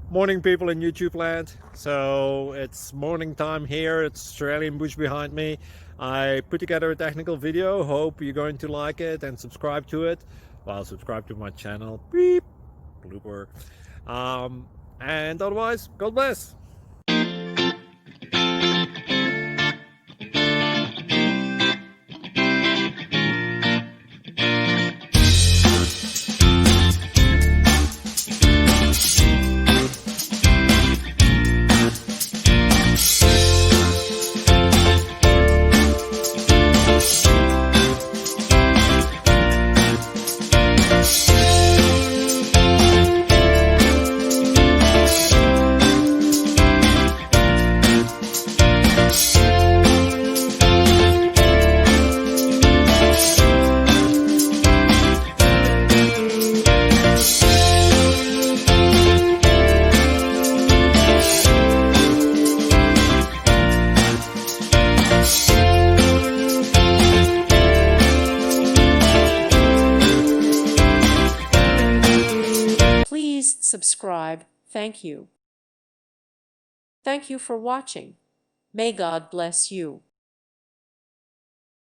Morning, people in YouTube land. So it's morning time here. It's Australian bush behind me. I put together a technical video. Hope you're going to like it and subscribe to it. Well, subscribe to my channel. Beep. Blooper. And otherwise, God bless. Please subscribe. Thank you. Thank you for watching. May God bless you.